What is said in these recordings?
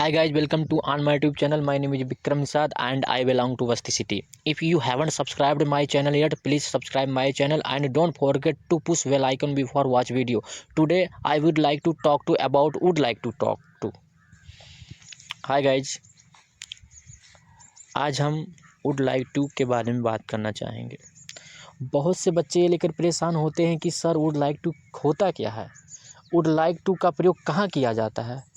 Hi guys, welcome to on my YouTube channel. My name is Vikram Nisad and I belong to Vasti City. If you haven't subscribed my channel yet, please subscribe my channel and don't forget to push bell icon before watch video. Today I would like to talk to about would like to talk to. Hi guys, आज हम would like to के बारे में बात करना चाहेंगे। बहुत से बच्चे ये लेकर परेशान होते हैं कि सर would like to होता क्या है, would like to का प्रयोग कहाँ किया जाता है।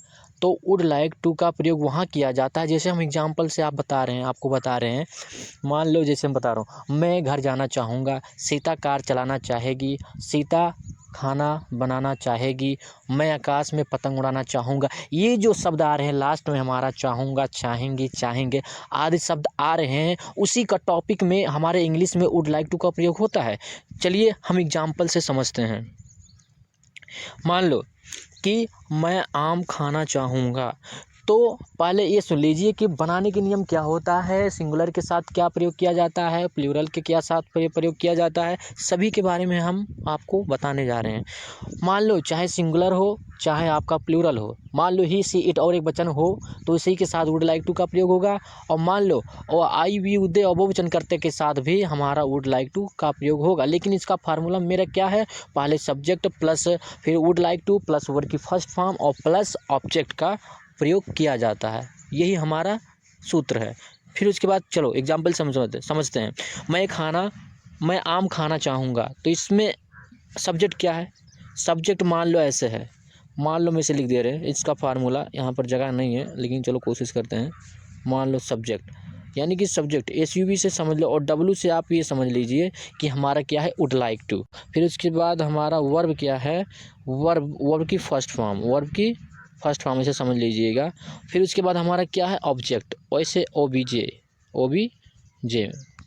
तो वुड लाइक टू का प्रयोग वहाँ किया जाता है, जैसे हम एग्जांपल से आपको बता रहे हैं। मान लो जैसे मैं बता रहा हूँ, मैं घर जाना चाहूँगा, सीता कार चलाना चाहेगी, सीता खाना बनाना चाहेगी, मैं आकाश में पतंग उड़ाना चाहूँगा। ये जो शब्द आ रहे हैं लास्ट में हमारा चाहूँगा, चाहेंगे, चाहेंगे आदि शब्द आ रहे हैं, उसी का टॉपिक में हमारे इंग्लिश में वुड लाइक टू का प्रयोग होता है। चलिए हम एग्जाम्पल से समझते हैं। मान लो कि मैं आम खाना चाहूँगा, तो पहले ये सुन लीजिए कि बनाने के नियम क्या होता है, सिंगुलर के साथ क्या प्रयोग किया जाता है, प्लूरल के क्या साथ प्रयोग किया जाता है, सभी के बारे में हम आपको बताने जा रहे हैं। मान लो चाहे सिंगुलर हो चाहे आपका प्लूरल हो, मान लो ही सी इट और एक वचन हो तो इसी के साथ वुड लाइक टू का प्रयोग होगा। और मान लो और आई वी दे और बहुवचन करते के साथ भी हमारा वुड लाइक टू का प्रयोग होगा। लेकिन इसका फार्मूला मेरा क्या है, पहले सब्जेक्ट प्लस फिर would like two plus verb की फर्स्ट फॉर्म और प्लस ऑब्जेक्ट का प्रयोग किया जाता है। यही हमारा सूत्र है। फिर उसके बाद चलो एग्जाम्पल समझते हैं। मैं आम खाना चाहूँगा, तो इसमें सब्जेक्ट क्या है, सब्जेक्ट मान लो ऐसे है, मान लो में से लिख दे रहे हैं। इसका फार्मूला यहाँ पर जगह नहीं है लेकिन चलो कोशिश करते हैं। मान लो सब्जेक्ट यानी कि सब्जेक्ट SUV से समझ लो और W से आप ये समझ लीजिए कि हमारा क्या है वुड लाइक टू। फिर उसके बाद हमारा वर्ब क्या है, वर्ब की फर्स्ट फॉर्म ऐसे समझ लीजिएगा। फिर उसके बाद हमारा क्या है ऑब्जेक्ट, वैसे OBJ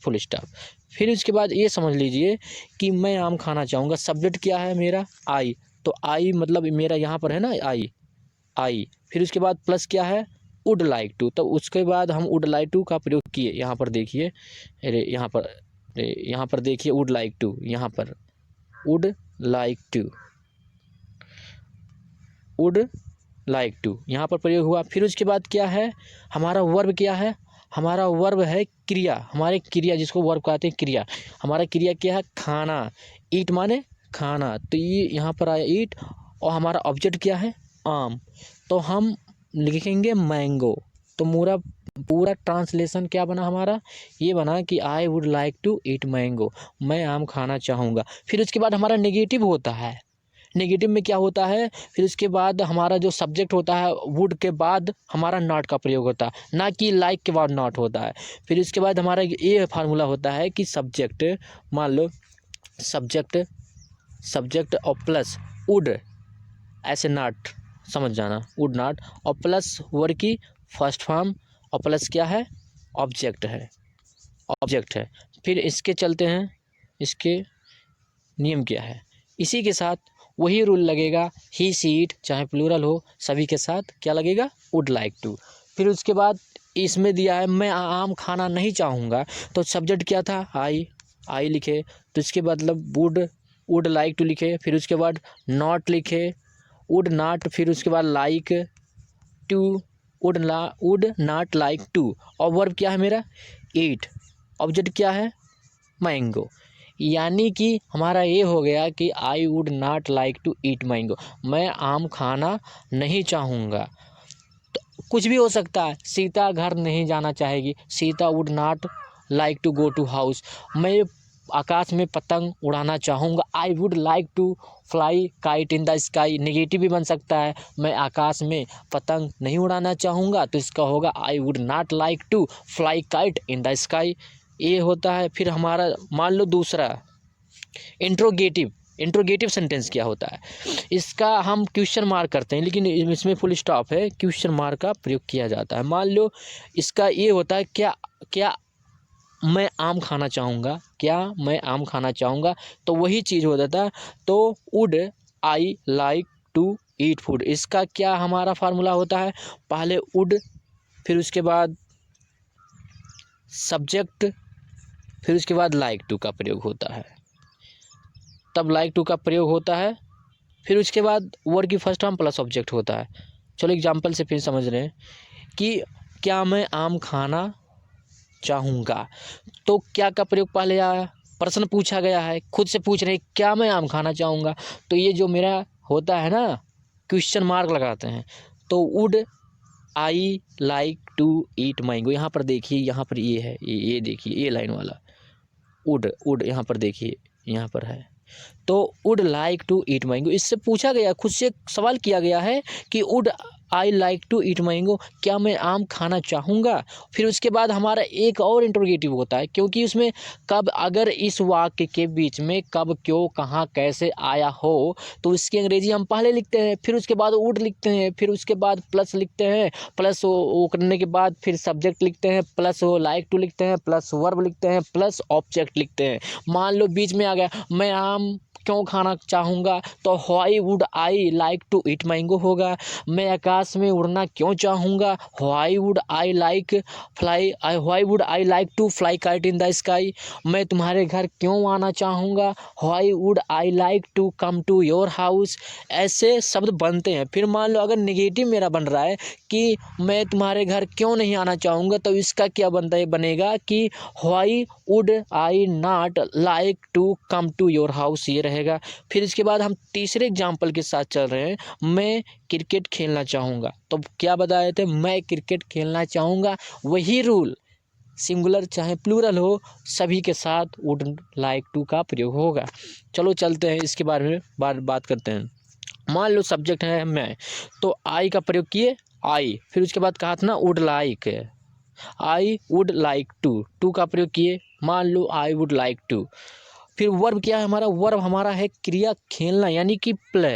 फुल स्टॉप। फिर उसके बाद ये समझ लीजिए कि मैं आम खाना चाहूँगा, सब्जेक्ट क्या है मेरा आई, तो आई मतलब मेरा यहाँ पर है ना आई। फिर उसके बाद प्लस क्या है वुड लाइक टू, तो उसके बाद हम वुड लाइक टू का प्रयोग किए। यहाँ पर देखिए, यहाँ पर देखिए वुड लाइक टू, यहाँ पर वुड लाइक टू यहाँ पर प्रयोग हुआ। फिर उसके बाद क्या है हमारा वर्ब, क्या है हमारा वर्ब है क्रिया, हमारे क्रिया जिसको वर्ब कहते हैं क्रिया। हमारा क्रिया क्या है खाना, ईट माने खाना, तो ये यहाँ पर आया ईट। और हमारा ऑब्जेक्ट क्या है आम, तो हम लिखेंगे मैंगो। तो पूरा ट्रांसलेशन क्या बना हमारा, ये बना कि I would like to eat mango, मैं आम खाना चाहूँगा। फिर उसके बाद हमारा नेगेटिव होता है, नेगेटिव में क्या होता है, फिर उसके बाद हमारा जो सब्जेक्ट होता है वुड के बाद हमारा नॉट का प्रयोग होता है, ना कि लाइक के बाद नॉट होता है। फिर उसके बाद हमारा ये फार्मूला होता है कि सब्जेक्ट, मान लो सब्जेक्ट और प्लस वुड, ऐसे नॉट समझ जाना, वुड नॉट और प्लस वर्ब की फर्स्ट फॉर्म और प्लस क्या है ऑब्जेक्ट है। फिर इसके चलते हैं, इसके नियम क्या है, इसी के साथ वही रूल लगेगा, ही सी इट चाहे प्लूरल हो सभी के साथ क्या लगेगा वुड लाइक टू। फिर उसके बाद इसमें दिया है मैं आम खाना नहीं चाहूँगा, तो सब्जेक्ट क्या था आई लिखे, तो इसके मतलब वुड लाइक टू लिखे। फिर उसके बाद नॉट लिखे, वुड नॉट, फिर उसके बाद like to, would not like to. और वर्ब क्या है मेरा ईट, ऑब्जेक्ट क्या है मैंगो। यानी कि हमारा ये हो गया कि I would not like to eat mango, मैं आम खाना नहीं चाहूँगा। तो कुछ भी हो सकता है, सीता घर नहीं जाना चाहेगी, Sita would not like to go to house, मैं आकाश में पतंग उड़ाना चाहूँगा, I would like to fly kite in the sky. Negative भी बन सकता है, मैं आकाश में पतंग नहीं उड़ाना चाहूँगा, तो इसका होगा I would not like to fly kite in the sky, ये होता है। फिर हमारा मान लो दूसरा इंट्रोगेटिव सेंटेंस क्या होता है, इसका हम क्वेश्चन मार्क करते हैं, लेकिन इसमें फुल स्टॉप है, क्वेश्चन मार्क का प्रयोग किया जाता है। मान लो इसका ये होता है क्या मैं आम खाना चाहूँगा, क्या मैं आम खाना चाहूँगा, तो वही चीज़ हो जाता है। तो would I like to eat food, इसका क्या हमारा फार्मूला होता है, पहले वुड, फिर उसके बाद सब्जेक्ट, फिर उसके बाद लाइक टू का प्रयोग होता है, तब लाइक टू का प्रयोग होता है। फिर उसके बाद वर्ड की फर्स्ट फॉर्म प्लस ऑब्जेक्ट होता है। चलो एग्जांपल से फिर समझ रहे हैं। कि क्या मैं आम खाना चाहूँगा। तो क्या का प्रयोग पहले आया, प्रश्न पूछा गया है, खुद से पूछ रहे हैं क्या मैं आम खाना चाहूँगा। तो ये जो मेरा होता है ना, क्वेश्चन मार्क लगाते हैं। तो would I like to eat mango, यहाँ पर देखिए, यहाँ पर ये है, ये देखिए, ये लाइन वाला वुड यहाँ पर देखिए, यहाँ पर है। तो would like to eat mango, इससे पूछा गया, खुद से सवाल किया गया है कि would I like to eat mango, क्या मैं आम खाना चाहूँगा। फिर उसके बाद हमारा एक और इंट्रोगेटिव होता है, क्योंकि उसमें कब, अगर इस वाक्य के बीच में कब, क्यों, कहाँ, कैसे आया हो, तो इसकी अंग्रेजी हम पहले लिखते हैं, फिर उसके बाद वुड लिखते हैं, फिर उसके बाद प्लस लिखते हैं, प्लस वो करने के बाद फिर सब्जेक्ट लिखते हैं, प्लस वो लाइक टू लिखते हैं, प्लस वर्ब लिखते हैं, प्लस ऑब्जेक्ट लिखते हैं। मान लो बीच में आ गया मैं आम क्यों खाना चाहूँगा, तो why would I like to eat mango होगा। मैं आकाश में उड़ना क्यों चाहूँगा, why would I like why would I like to fly kite in the sky. मैं तुम्हारे घर क्यों आना चाहूँगा, why would I like to come to your house. ऐसे शब्द बनते हैं। फिर मान लो अगर नेगेटिव मेरा बन रहा है कि मैं तुम्हारे घर क्यों नहीं आना चाहूँगा, तो इसका क्या बनता है, बनेगा कि why would I not like to come to your house, ये रहेगा। फिर इसके बाद हम तीसरे एग्जाम्पल के साथ चल रहे हैं, मैं क्रिकेट खेलना चाहूँगा। तो क्या बताए थे, मैं क्रिकेट खेलना चाहूँगा। वही रूल, सिंगुलर चाहे प्लूरल हो, सभी के साथ वुड लाइक टू का प्रयोग होगा। चलो चलते हैं, इसके बारे में बात करते हैं। मान लो सब्जेक्ट है मैं, तो आई का प्रयोग किए, आई, फिर उसके बाद कहा था ना would like, I would like to का प्रयोग किए, मान लो आई वुड लाइक टू। फिर वर्ब क्या है हमारा, वर्ब हमारा है क्रिया खेलना, यानी कि प्ले।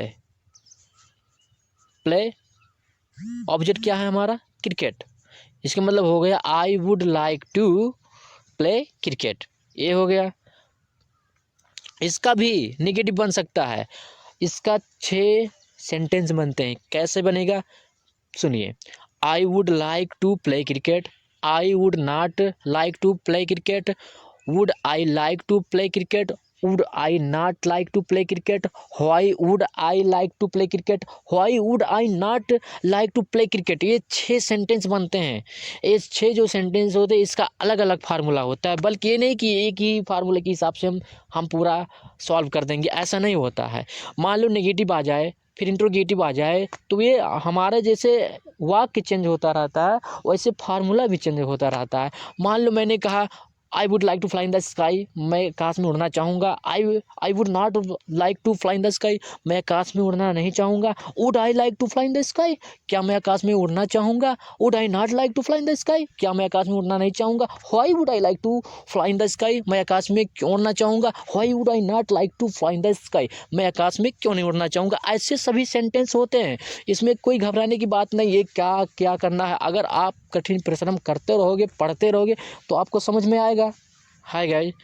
ऑब्जेक्ट क्या है हमारा, क्रिकेट। इसका मतलब हो गया I would like to play cricket, ये हो गया। इसका भी नेगेटिव बन सकता है। इसका 6 सेंटेंस बनते हैं। कैसे बनेगा, सुनिए। I would like to play cricket, I would not like to play cricket, would I like to play cricket, would I not like to play cricket, why would I like to play cricket, why would I not like to play cricket. ये 6 sentence बनते हैं। ये 6 जो sentence होते हैं, इसका अलग अलग फार्मूला होता है। बल्कि ये नहीं कि एक ही फार्मूले के हिसाब से हम पूरा सॉल्व कर देंगे, ऐसा नहीं होता है। मान लो नेगेटिव आ जाए, फिर इंट्रोगेटिव आ जाए, तो ये हमारे जैसे वाक्य चेंज होता रहता है, वैसे फार्मूला भी चेंज होता रहता है। मान लो मैंने कहा I would like to fly in the sky, मैं आकाश में उड़ना चाहूँगा। I would not like to fly in the sky, मैं आकाश में उड़ना नहीं चाहूँगा। Would I like to fly in the sky, क्या मैं आकाश में उड़ना चाहूँगा। Would I not like to fly in the sky, क्या मैं आकाश में उड़ना नहीं चाहूँगा। Why would I like to fly in the sky, मैं आकाश में क्यों उड़ना चाहूँगा। Why would I not like to fly in the sky, मैं आकाश में क्यों नहीं उड़ना चाहूँगा। ऐसे सभी सेंटेंस होते हैं, इसमें कोई घबराने की बात नहीं है। क्या क्या करना है, अगर आप कठिन परिश्रम करते रहोगे, पढ़ते रहोगे, तो आपको समझ में आएगा। Hi guys.